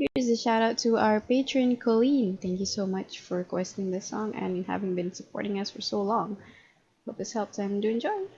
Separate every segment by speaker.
Speaker 1: Here's a shout out to our patron Colleen. Thank you so much for requesting this song and having been supporting us for so long. Hope this helps and do enjoy.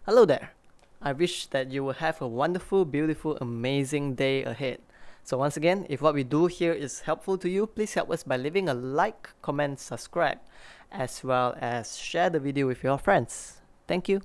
Speaker 2: Hello there. I wish that you will have a wonderful, beautiful, amazing day ahead. So once again, if what we do here is helpful to you, please help us by leaving a like, comment, subscribe. as well as share the video with your friends. Thank you.